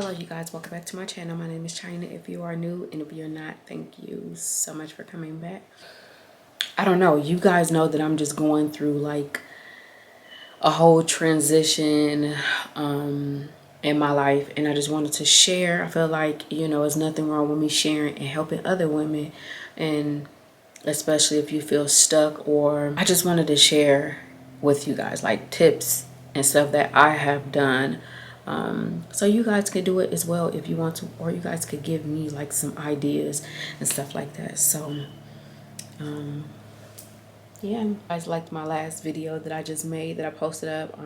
Hello you guys, welcome back to my channel. My name is China. If you are new, and if you're not, thank you so much for coming back. I don't know, you guys know that I'm just going through like a whole transition in my life, and I just wanted to share. I feel like, you know, there's nothing wrong with me sharing and helping other women, and especially if you feel stuck. Or I just wanted to share with you guys like tips and stuff that I have done, so you guys could do it as well if you want to, or you guys could give me like some ideas and stuff like that. So yeah, you guys liked my last video that I just made, that I posted up.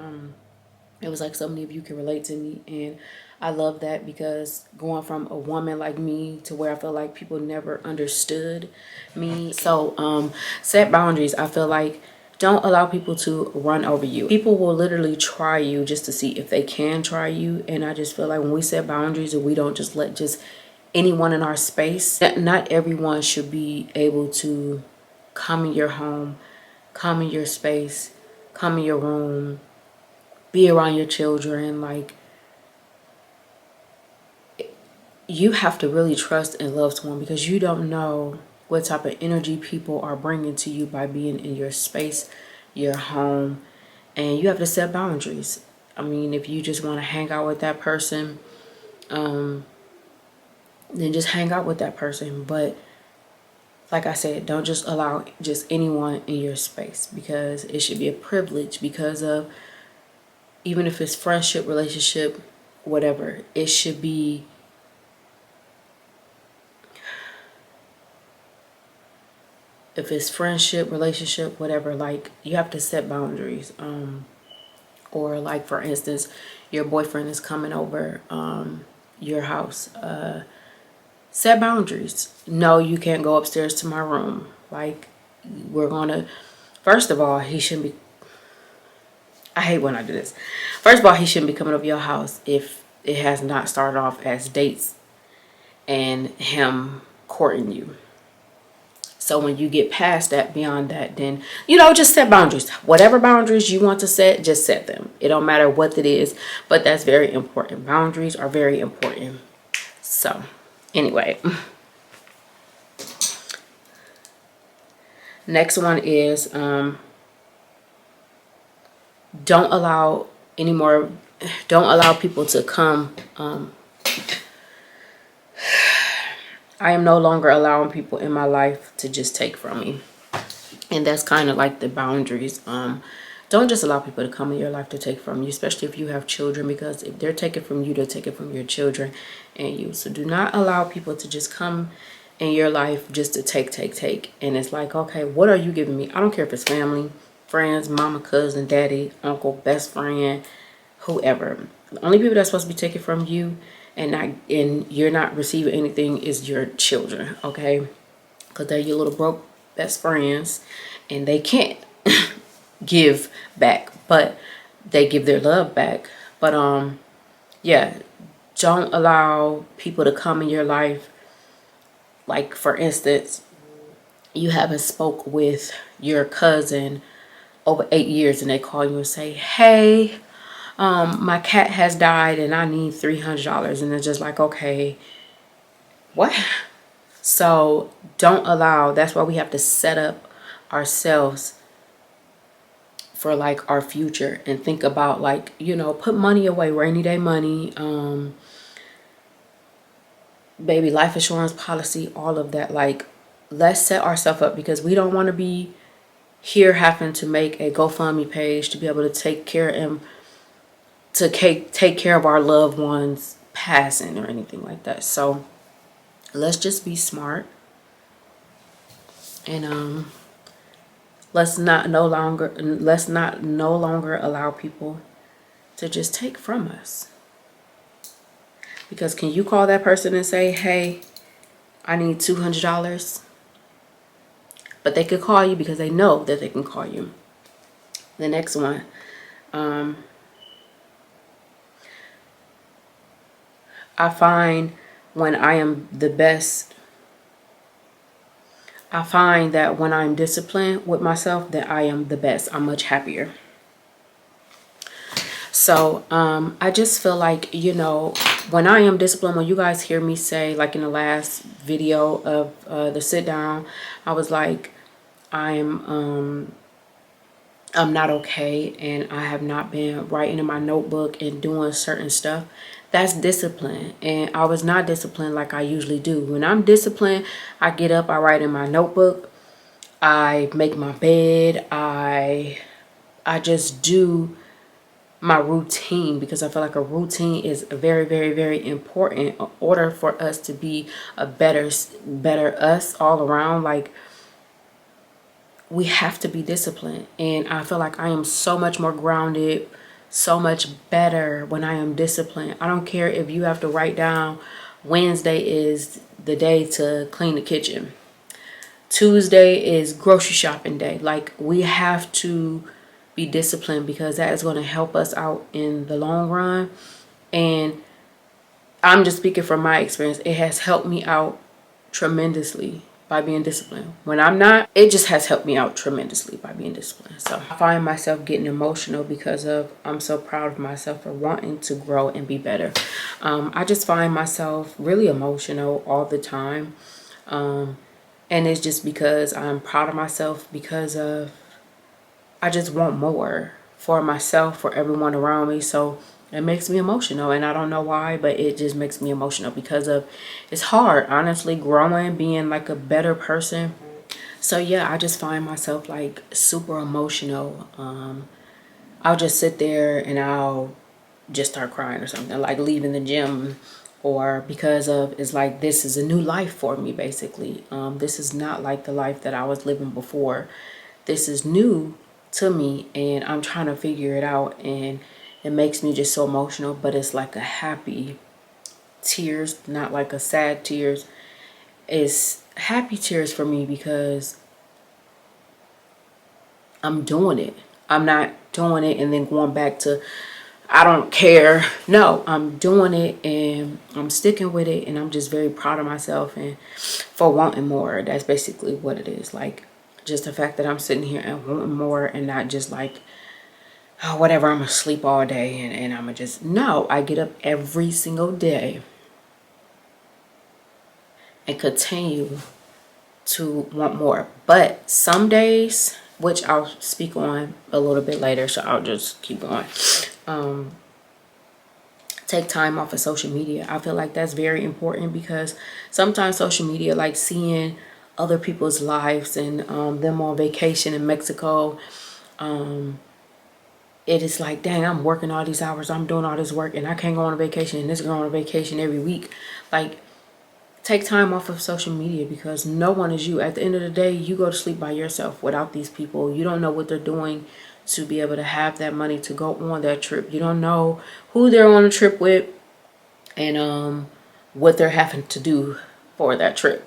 It was like so many of you can relate to me, and I love that, because going from a woman like me to where I feel like people never understood me. So set boundaries. I feel like don't allow people to run over you. People will literally try you just to see if they can try you, and I just feel like when we set boundaries and we don't just let just anyone in our space, that not everyone should be able to come in your home, come in your space, come in your room, be around your children. Like, you have to really trust and love someone, because you don't know what type of energy people are bringing to you by being in your space, your home, and you have to set boundaries. I mean, if you just want to hang out with that person, then just hang out with that person. But like I said, don't just allow just anyone in your space, because it should be a privilege. Because of, even if it's friendship, relationship, whatever, it should be, if it's friendship, relationship, whatever, like, you have to set boundaries. Or like, for instance, your boyfriend is coming over your house, set boundaries. No, you can't go upstairs to my room. Like, we're gonna, first of all, he shouldn't be, I hate when I do this. First of all, he shouldn't be coming over your house if it has not started off as dates and him courting you. So when you get past that, beyond that, then, you know, just set boundaries. Whatever boundaries you want to set, just set them. It don't matter what it is, but that's very important. Boundaries are very important. So anyway, next one is don't allow people to come. I am no longer allowing people in my life to just take from me. And that's kind of like the boundaries. Don't just allow people to come in your life to take from you, especially if you have children, because if they're taking from you, they're taking from your children and you. So do not allow people to just come in your life just to take. And it's like, okay, what are you giving me? I don't care if it's family, friends, mama, cousin, daddy, uncle, best friend, whoever. The only people that's supposed to be taking from you and you're not receiving anything is your children, okay? Because they're your little broke best friends, and they can't give back, but they give their love back. But yeah, don't allow people to come in your life. Like, for instance, you haven't spoke with your cousin over 8 years, and they call you and say, hey, my cat has died and I need $300. And it's just like, okay, what? So don't allow, that's why we have to set up ourselves for like our future, and think about, like, you know, put money away, rainy day money, baby life insurance policy, all of that. Like, let's set ourselves up, because we don't want to be here having to make a GoFundMe page to be able to take care of our loved ones passing or anything like that. So let's just be smart, and let's not no longer allow people to just take from us. Because can you call that person and say, hey, I need $200? But they could call you because they know that they can call you. The next one, I find when I am the best, I find that when I'm disciplined with myself, that I am the best. I'm much happier. So I just feel like, you know, when I am disciplined, when you guys hear me say, like in the last video of the sit down, I was like, I'm not okay, and I have not been writing in my notebook and doing certain stuff. That's discipline. And I was not disciplined like I usually do. When I'm disciplined, I get up, I write in my notebook, I make my bed, I just do my routine, because I feel like a routine is very, very, very important in order for us to be a better us all around. Like, we have to be disciplined, and I feel like I am so much more grounded, so much better when I am disciplined. I don't care if you have to write down Wednesday is the day to clean the kitchen, Tuesday is grocery shopping day. Like, we have to be disciplined, because that is going to help us out in the long run. And I'm just speaking from my experience. It has helped me out tremendously by being disciplined. When I'm not, it just has helped me out tremendously by being disciplined. So I find myself getting emotional because of, I'm so proud of myself for wanting to grow and be better. I just find myself really emotional all the time. And it's just because I'm proud of myself, because of, I just want more for myself, for everyone around me. So it makes me emotional, and I don't know why, but it just makes me emotional because of, it's hard, honestly, growing, being like a better person. So yeah, I just find myself like super emotional. I'll just sit there and I'll just start crying or something, like leaving the gym, or because of, it's like, this is a new life for me, basically. This is not like the life that I was living before. This is new to me, and I'm trying to figure it out, and it makes me just so emotional. But it's like a happy tears, not like a sad tears. It's happy tears for me because I'm doing it. I'm not doing it and then going back to, I don't care. No, I'm doing it and I'm sticking with it, and I'm just very proud of myself and for wanting more. That's basically what it is. Like, just the fact that I'm sitting here and wanting more, and not just like, oh, whatever, I'm gonna sleep all day and I'm gonna just, no, I get up every single day and continue to want more. But some days, which I'll speak on a little bit later, so I'll just keep going. Take time off of social media. I feel like that's very important, because sometimes social media, like seeing other people's lives and them on vacation in Mexico, it is like, dang, I'm working all these hours, I'm doing all this work, and I can't go on a vacation, and this girl on a vacation every week. Like, take time off of social media, because no one is you. At the end of the day, you go to sleep by yourself without these people. You don't know what they're doing to be able to have that money to go on that trip. You don't know who they're on a trip with, and what they're having to do for that trip.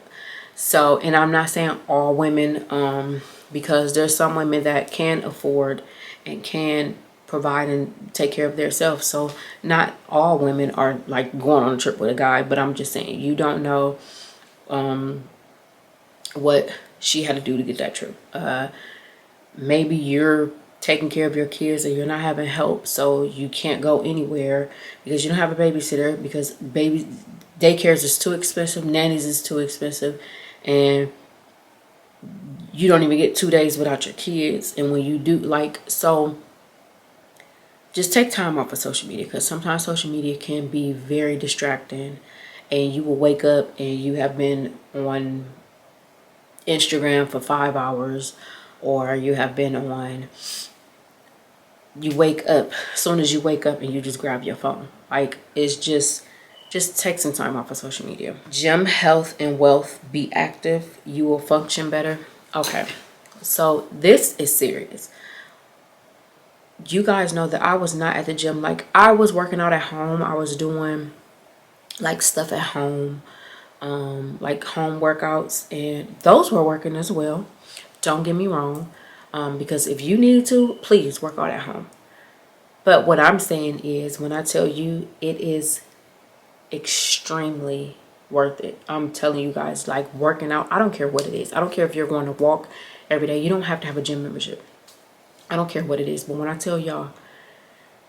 So, and I'm not saying all women, because there's some women that can afford and can provide and take care of themselves. So not all women are like going on a trip with a guy, but I'm just saying, you don't know what she had to do to get that trip. Maybe you're taking care of your kids and you're not having help, so you can't go anywhere because you don't have a babysitter, because baby daycares is too expensive, nannies is too expensive, and you don't even get 2 days without your kids. And when you do, like, so just take time off of social media, because sometimes social media can be very distracting, and you will wake up and you have been on Instagram for 5 hours, or you have been on, you wake up, as soon as you wake up and you just grab your phone. Like, it's just take some time off of social media. Gym, health, and wealth. Be active. You will function better. Okay, so this is serious. You guys know that I was not at the gym. Like, I was working out at home. I was doing like stuff at home, like home workouts, and those were working as well. Don't get me wrong, because if you need to, please work out at home. But what I'm saying is, when I tell you, it is extremely worth it. I'm telling you guys, like, working out, I don't care what it is. I don't care if you're going to walk every day. You don't have to have a gym membership. I don't care what it is. But when I tell y'all,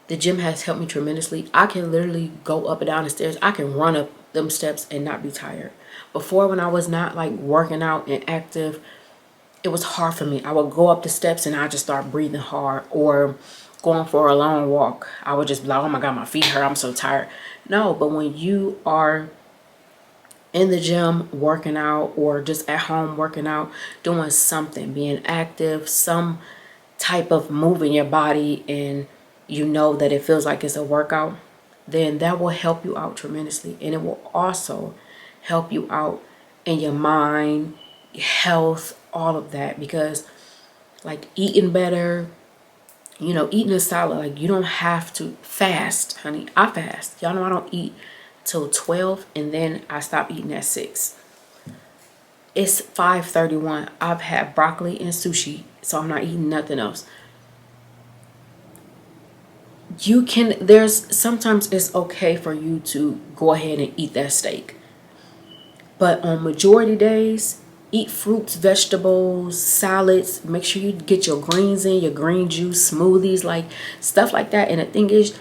The gym has helped me tremendously. I can literally go up and down the stairs. I can run up them steps and not be tired. Before, when I was not like working out and active, it was hard for me. I would go up the steps and I just start breathing hard, or going for a long walk, I would just be like, oh my God, my feet hurt, I'm so tired. No, but when you are in the gym working out, or just at home working out, doing something, being active, some type of moving your body, and you know that it feels like it's a workout, then that will help you out tremendously. And it will also help you out in your mind, health, all of that. Because like eating better, you know, eating a salad, like you don't have to fast, honey. I fast. Y'all know I don't eat till 12, and then I stop eating at 6. It's 5:31. I've had broccoli and sushi, so I'm not eating nothing else. You can, there's sometimes it's okay for you to go ahead and eat that steak. But on majority days, eat fruits, vegetables, salads. Make sure you get your greens in, your green juice, smoothies, like stuff like that. And the thing is,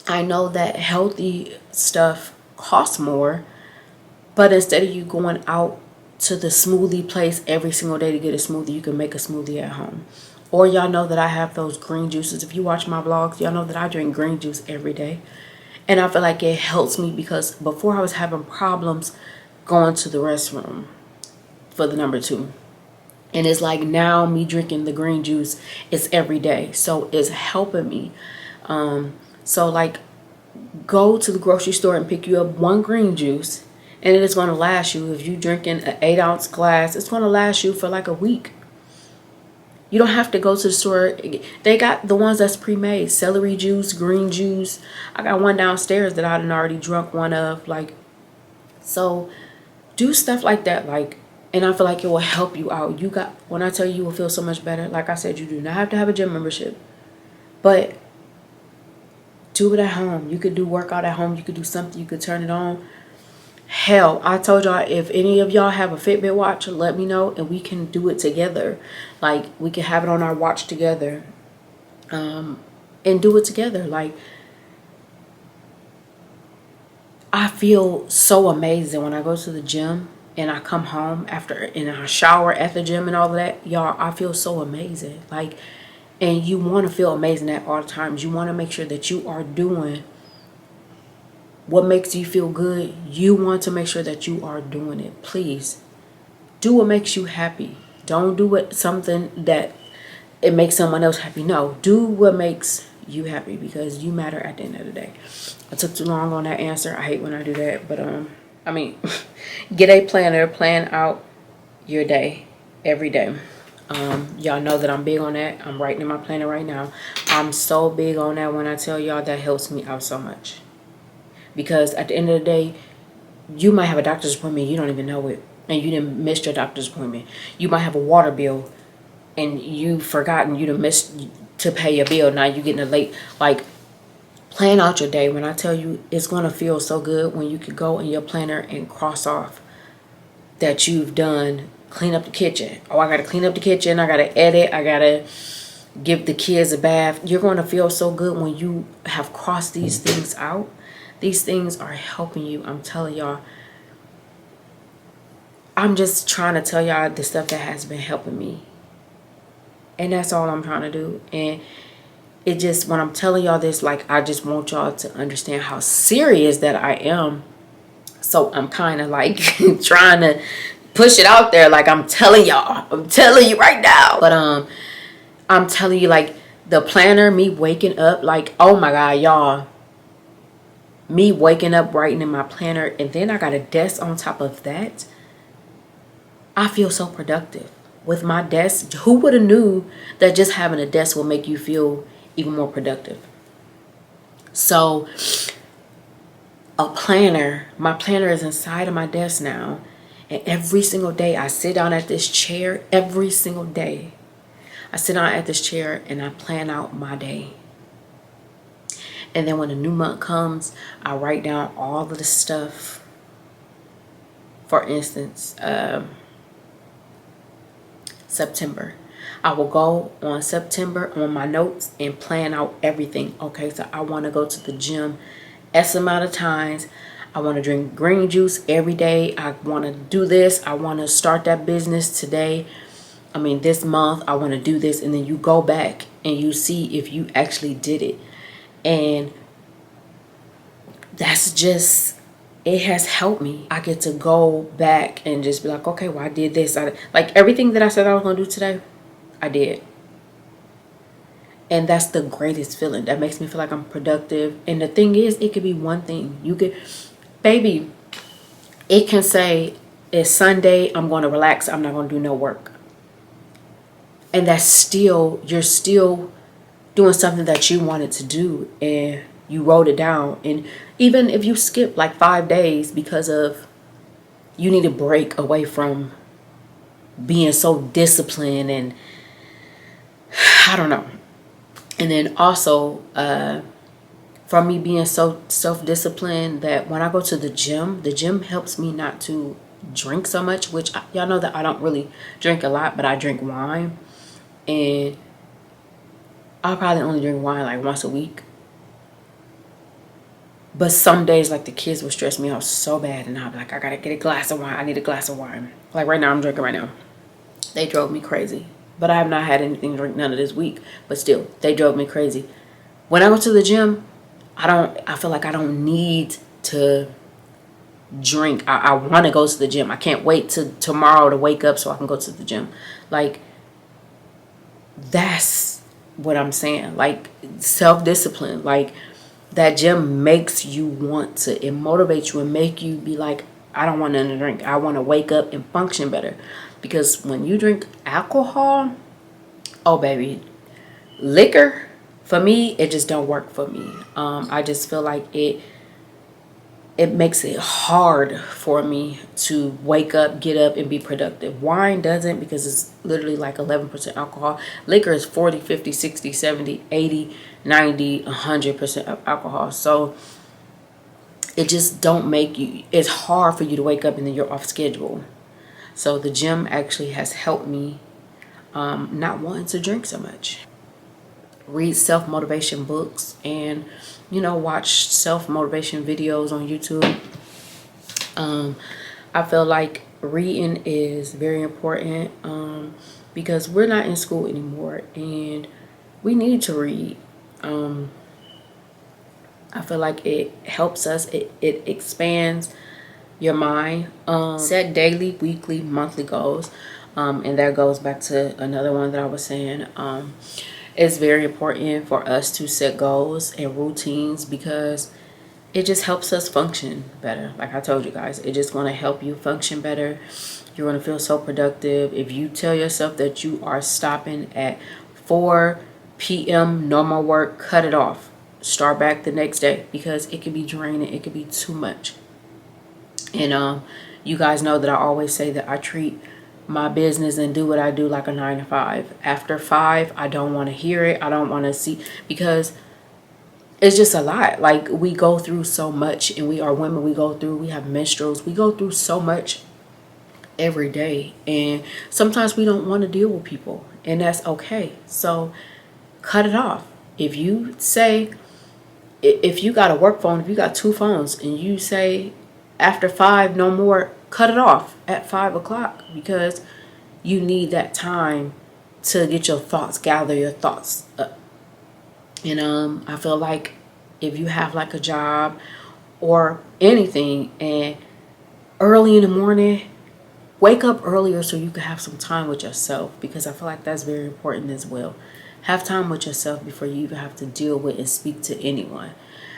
I know that healthy stuff costs more, but instead of you going out to the smoothie place every single day to get a smoothie, you can make a smoothie at home. Or y'all know that I have those green juices. If you watch my vlogs, y'all know that I drink green juice every day. And I feel like it helps me, because before I was having problems going to the restroom for the number 2. And it's like now me drinking the green juice is every day. So it's helping me. So like, go to the grocery store and pick you up one green juice, and it is going to last you. If you're drinking an 8-ounce glass, it's going to last you for like a week. You don't have to go to the store. They got the ones that's pre-made. Celery juice, green juice. I got one downstairs that I done already drunk one of. Like, so do stuff like that. Like, and I feel like it will help you out. When I tell you, you will feel so much better. Like I said, you do not have to have a gym membership, but do it at home. You could do workout at home. You could do something. You could turn it on. Hell, I told y'all, if any of y'all have a Fitbit watch, let me know and we can do it together. Like, we can have it on our watch together, and do it together. Like, I feel so amazing when I go to the gym and I come home after, and I shower at the gym and all of that. Y'all, I feel so amazing. Like, and you want to feel amazing at all times. You want to make sure that you are doing what makes you feel good. You want to make sure that you are doing it. Please do what makes you happy. Don't do it something that it makes someone else happy. No, do what makes you happy, because you matter at the end of the day. I took too long on that answer. I hate when I do that, but I mean, get a planner, plan out your day every day. Y'all know that I'm big on that. I'm writing in my planner right now. I'm so big on that. When I tell y'all, that helps me out so much. Because at the end of the day, you might have a doctor's appointment, you don't even know it, and you didn't miss your doctor's appointment. You might have a water bill and you've forgotten, you done missed to pay your bill. Now you're getting it late. Like, plan out your day. When I tell you, it's going to feel so good when you could go in your planner and cross off that you've done, clean up the kitchen. Oh, I got to clean up the kitchen. I got to edit. I got to give the kids a bath. You're going to feel so good when you have crossed these things out. These things are helping you. I'm telling y'all. I'm just trying to tell y'all the stuff that has been helping me. And that's all I'm trying to do. And it just, when I'm telling y'all this, like, I just want y'all to understand how serious that I am. So I'm kind of like trying to push it out there. Like, I'm telling y'all. I'm telling you right now. But I'm telling you, like, the planner, me waking up, like, oh my God, y'all. Me waking up, writing in my planner, and then I got a desk on top of that. I feel so productive with my desk. Who would have knew that just having a desk will make you feel even more productive? So a planner, my planner is inside of my desk now. And every single day I sit down at this chair. Every single day I sit down at this chair and I plan out my day. And then when a new month comes, I write down all of the stuff. For instance, September. I will go on September on my notes and plan out everything. Okay, so I want to go to the gym S amount of times. I want to drink green juice every day. I want to do this. I want to start that business today. I mean, this month I want to do this. And then you go back and you see if you actually did it. And that's just, it has helped me. I get to go back and just be like, okay, well, I did this. Like everything that I said I was going to do today, I did. And that's the greatest feeling. That makes me feel like I'm productive. And the thing is, it could be one thing. You could, baby, it can say it's Sunday, I'm going to relax, I'm not going to do no work. And that's still, you're still doing something that you wanted to do and you wrote it down. And even if you skip like 5 days because of you need a break away from being so disciplined and I don't know. And then also from me being so self-disciplined that when I go to the gym helps me not to drink so much, which y'all know that I don't really drink a lot, but I drink wine. And I'll probably only drink wine like once a week. But some days, like, the kids will stress me out so bad, and I'll be like, I gotta get a glass of wine. I need a glass of wine. Like right now, I'm drinking right now. They drove me crazy. But I have not had anything to drink none of this week. But still, they drove me crazy. When I go to the gym, I feel like I don't need to drink. I want to go to the gym. I can't wait to tomorrow to wake up so I can go to the gym. Like, that's what I'm saying. Like, self-discipline. Like, that gym makes you want to, it motivates you and make you be like, I don't want nothing to drink. I want to wake up and function better. Because when you drink alcohol, oh baby, liquor, for me, it just don't work for me. I just feel like it makes it hard for me to wake up, get up, and be productive. Wine doesn't, because it's literally like 11% alcohol. Liquor is 40, 50, 60, 70, 80, 90, 100% alcohol. So it just don't make you, it's hard for you to wake up and then you're off schedule. So the gym actually has helped me not wanting to drink so much. Read self-motivation books and, you know, watch self-motivation videos on YouTube. I feel like reading is very important because we're not in school anymore and we need to read. I feel like it helps us, it expands your mind. Set daily, weekly, monthly goals. And that goes back to another one that I was saying. It's very important for us to set goals and routines because it just helps us function better. Like I told you guys, it's just going to help you function better. You're going to feel so productive. If you tell yourself that you are stopping at 4 p.m. normal work, cut it off. Start back the next day because it could be draining. It could be too much. And you guys know that I always say that I treat my business and do what I do like a 9 to 5. After 5, I don't want to hear it. I don't want to see, because it's just a lot. Like, we go through so much, and we are women. We have menstruals. We go through so much every day, and sometimes we don't want to deal with people, and that's okay. So cut it off. If you say, if you got a work phone, if you got 2 phones and you say after 5 no more, cut it off at 5 o'clock, because you need that time to get your thoughts, gather your thoughts up. And I feel like if you have like a job or anything, and early in the morning, wake up earlier so you can have some time with yourself, because I feel like that's very important as well. Have time with yourself before you even have to deal with and speak to anyone.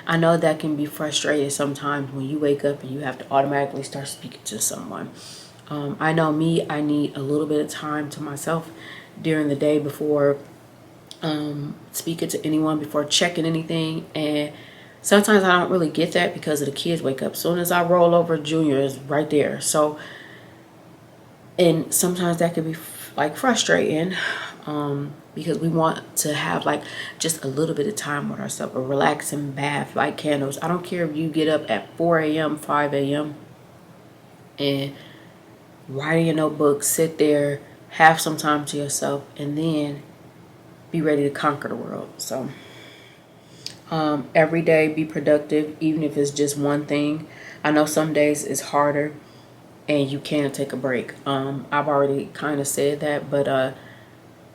I know that can be frustrating sometimes when you wake up and you have to automatically start speaking to someone. I know me, I need a little bit of time to myself during the day before speaking to anyone, before checking anything. And sometimes I don't really get that because of the kids wake up. As soon as I roll over, Junior is right there. So, and sometimes that could be like frustrating because we want to have like just a little bit of time with ourselves, a relaxing bath, light candles. I don't care if you get up at 4 a.m., 5 a.m. and write in your notebook, sit there, have some time to yourself, and then be ready to conquer the world. So every day be productive, even if it's just one thing. I know some days it's harder and you can't take a break. I've already kind of said that, but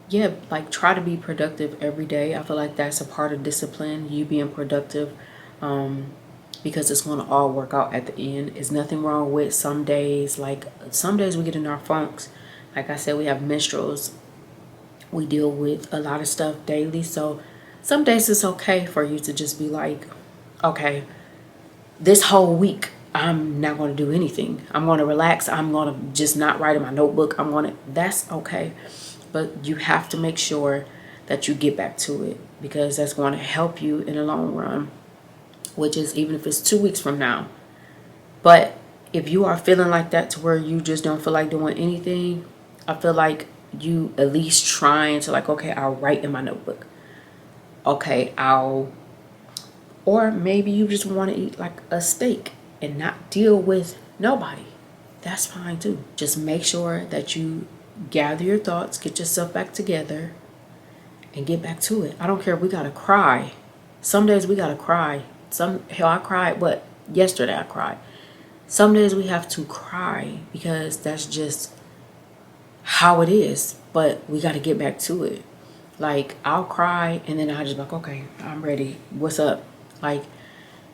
yeah, like try to be productive every day. I feel like that's a part of discipline, you being productive, because it's going to all work out at the end. There's nothing wrong with some days. Like some days we get in our funks. Like I said, we have menstruals. We deal with a lot of stuff daily. So some days it's okay for you to just be like, okay, this whole week I'm not going to do anything. I'm going to relax. I'm going to just not write in my notebook. That's okay. But you have to make sure that you get back to it, because that's going to help you in the long run, which is even if it's 2 weeks from now. But if you are feeling like that to where you just don't feel like doing anything, I feel like you at least trying to like, okay, I'll write in my notebook. Okay, or maybe you just want to eat like a steak and not deal with nobody. That's fine too. Just make sure that you gather your thoughts, get yourself back together, and get back to it. I don't care if we gotta cry. Some days we gotta cry. Hell, I cried, yesterday I cried. Some days we have to cry because that's just how it is. But we gotta get back to it. Like, I'll cry and then I'll just be like, okay, I'm ready. What's up? Like,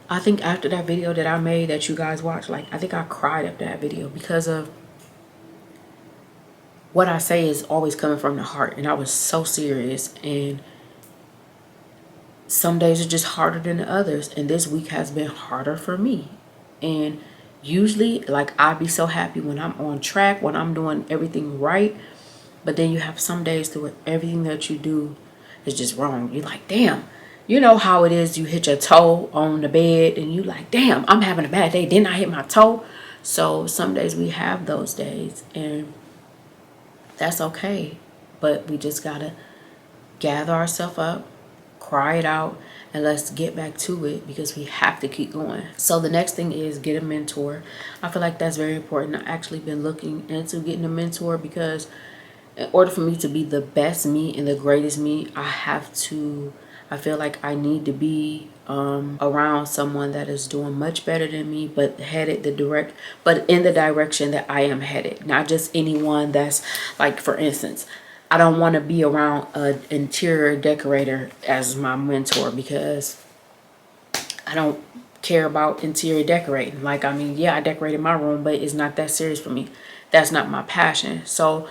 I think after that video that I made that you guys watched, like, I think I cried after that video because of what I say is always coming from the heart. And I was so serious. And some days are just harder than the others. And this week has been harder for me. And usually, like, I'd be so happy when I'm on track, when I'm doing everything right. But then you have some days to where everything that you do is just wrong. You're like, damn. You know how it is, you hit your toe on the bed and you like, damn, I'm having a bad day. Didn't I hit my toe? So some days we have those days, and that's okay. But we just gotta gather ourselves up, cry it out, and let's get back to it, because we have to keep going. So the next thing is get a mentor. I feel like that's very important. I've actually been looking into getting a mentor, because in order for me to be the best me and the greatest me, I feel like I need to be around someone that is doing much better than me, but in the direction that I am headed. Not just anyone that's like, for instance, I don't want to be around an interior decorator as my mentor, because I don't care about interior decorating. Like, I mean, yeah, I decorated my room, but it's not that serious for me. That's not my passion. So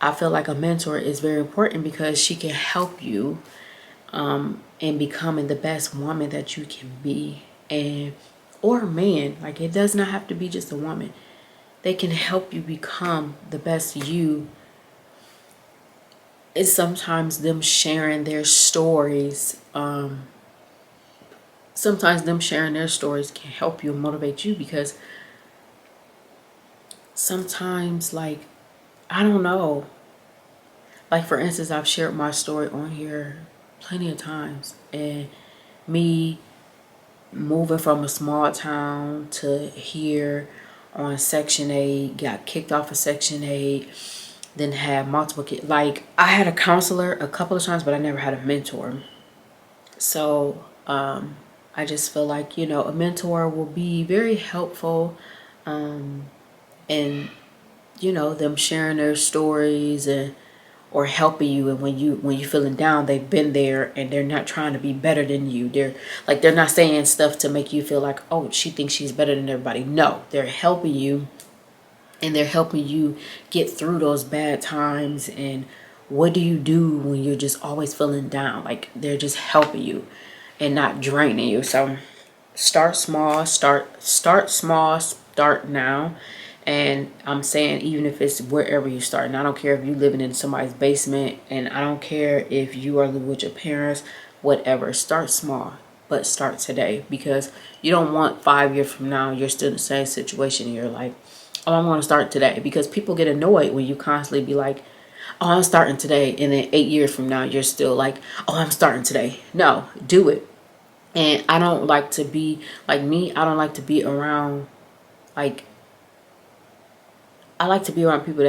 I feel like a mentor is very important, because she can help you in becoming the best woman that you can be, or man. Like, it does not have to be just a woman. They can help you become the best you. It's sometimes them sharing their stories. Sometimes them sharing their stories can help you and motivate you, because sometimes, like, I don't know. Like, for instance, I've shared my story on here plenty of times, and me moving from a small town to here on Section 8, got kicked off of Section 8, then had multiple kids. Like, I had a counselor a couple of times, but I never had a mentor. So I just feel like, a mentor will be very helpful, and them sharing their stories or helping you, and when you feeling down, they've been there, and they're not trying to be better than you. They're not saying stuff to make you feel like, oh, she thinks she's better than everybody. No, they're helping you, and they're helping you get through those bad times. And what do you do when you're just always feeling down? Like, they're just helping you and not draining you. So start small, start small, start now. And I'm saying, even if it's wherever you start, and I don't care if you're living in somebody's basement, and I don't care if you are living with your parents, whatever, start small, but start today, because you don't want 5 years from now you're still in the same situation and you're like, oh, I'm going to start today. Because people get annoyed when you constantly be like, oh, I'm starting today, and then 8 years from now you're still like, oh, I'm starting today. No, do it. And I don't like to be like me. I don't like to be around, like, I like to be around people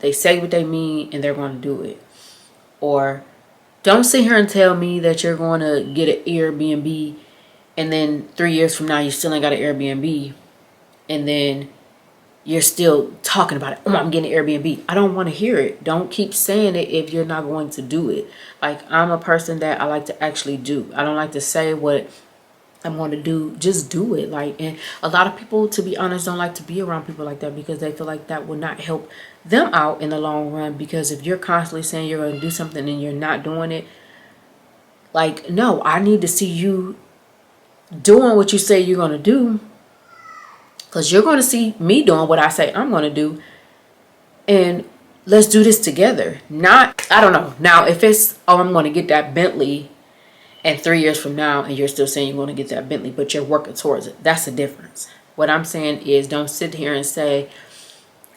They say what they mean and they're going to do it. Or don't sit here and tell me that you're going to get an Airbnb and then 3 years from now you still ain't got an Airbnb, and then you're still talking about it. Oh, I'm getting an Airbnb. I don't want to hear it. Don't keep saying it if you're not going to do it. Like, I'm a person that I like to actually do. I don't like to say what I'm going to do. Just do it. Like, and a lot of people, to be honest, don't like to be around people like that because they feel like that will not help them out in the long run. Because if you're constantly saying you're going to do something and you're not doing it, like, no, I need to see you doing what you say you're going to do, because you're going to see me doing what I say I'm going to do, and let's do this together. Not, I don't know. Now, if it's, oh, I'm going to get that Bentley, and 3 years from now, and you're still saying you want to get that Bentley, but you're working towards it, that's the difference. What I'm saying is, don't sit here and say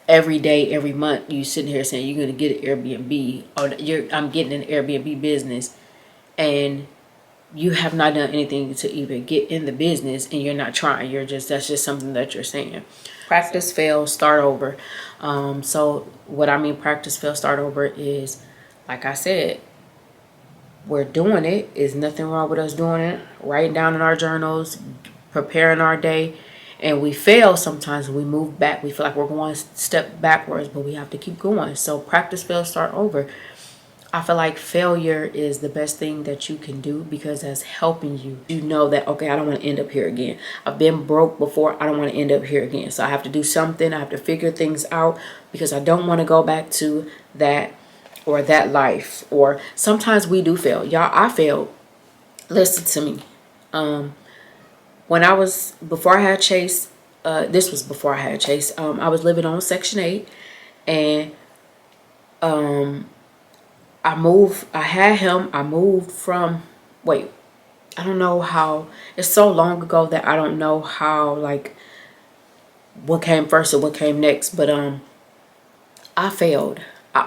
every day, every month, you sitting here saying you're going to get an Airbnb, or I'm getting an Airbnb business, and you have not done anything to even get in the business, and you're not trying. That's just something that you're saying. Practice, fail, start over. So what I mean practice, fail, start over is, like I said, we're doing it. There's nothing wrong with us doing it. Writing down in our journals, preparing our day. And we fail sometimes. We move back. We feel like we're going a step backwards, but we have to keep going. So practice, fail, start over. I feel like failure is the best thing that you can do, because that's helping you. You know that, okay, I don't want to end up here again. I've been broke before. I don't want to end up here again. So I have to do something. I have to figure things out, because I don't want to go back to that or that life. Or sometimes we do fail. Y'all, I failed. Listen to me. When I was, before I had Chase, this was before I had Chase, I was living on Section 8, and I had him. I moved from, wait, I don't know how, it's so long ago that I don't know how, like, what came first or what came next. But I failed.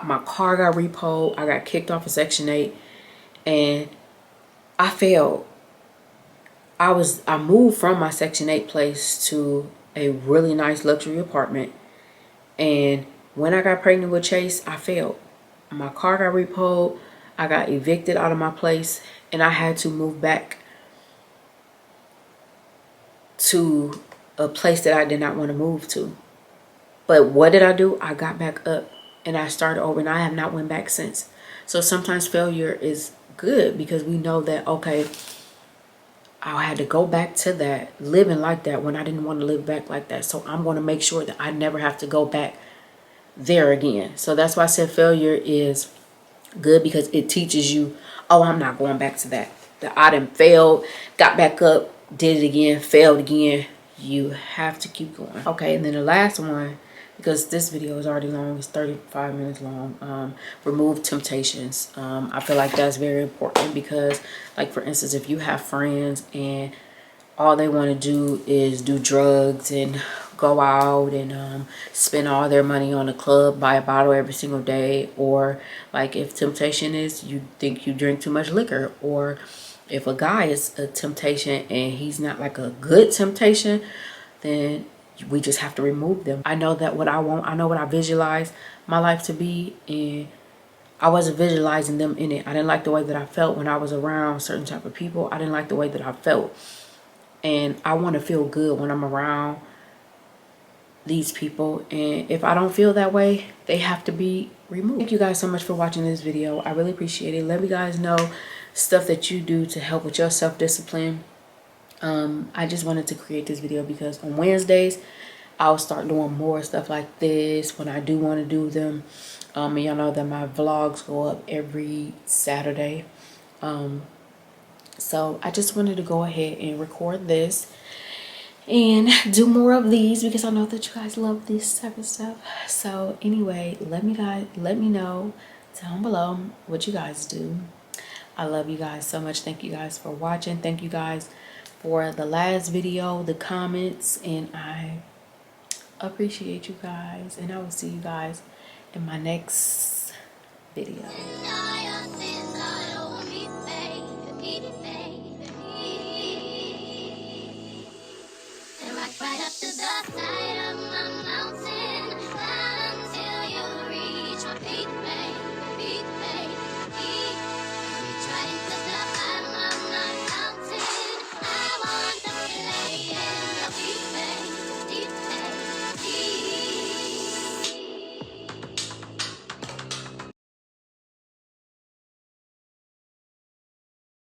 My car got repoed. I got kicked off of Section 8, and I failed. I moved from my Section 8 place to a really nice luxury apartment, and when I got pregnant with Chase, I failed. My car got repoed. I got evicted out of my place, and I had to move back to a place that I did not want to move to. But what did I do? I got back up and I started over, and I have not went back since. So sometimes failure is good, because we know that, okay, I had to go back to that, living like that when I didn't want to live back like that. So I'm going to make sure that I never have to go back there again. So that's why I said failure is good, because it teaches you, oh, I'm not going back to that. I done failed, got back up, did it again, failed again. You have to keep going. Okay, and then the last one, because this video is already long, it's 35 minutes long. Remove temptations. I feel like that's very important, because, like, for instance, if you have friends and all they want to do is do drugs and go out and spend all their money on a club, buy a bottle every single day, or like if temptation is you think you drink too much liquor, or if a guy is a temptation and he's not like a good temptation, then we just have to remove them. I know that what I want, I know what I visualize my life to be, and I wasn't visualizing them in it. I didn't like the way that I felt when I was around certain type of people. I didn't like the way that I felt. And I want to feel good when I'm around these people. And if I don't feel that way, they have to be removed. Thank you guys so much for watching this video. I really appreciate it. Let me guys know stuff that you do to help with your self-discipline. I just wanted to create this video because on Wednesdays, I'll start doing more stuff like this when I do want to do them. And y'all know that my vlogs go up every Saturday. So I just wanted to go ahead and record this and do more of these, because I know that you guys love this type of stuff. So anyway, let me know down below what you guys do. I love you guys so much. Thank you guys for watching. Thank you guys for the last video, the comments, and I appreciate you guys, and I will see you guys in my next video.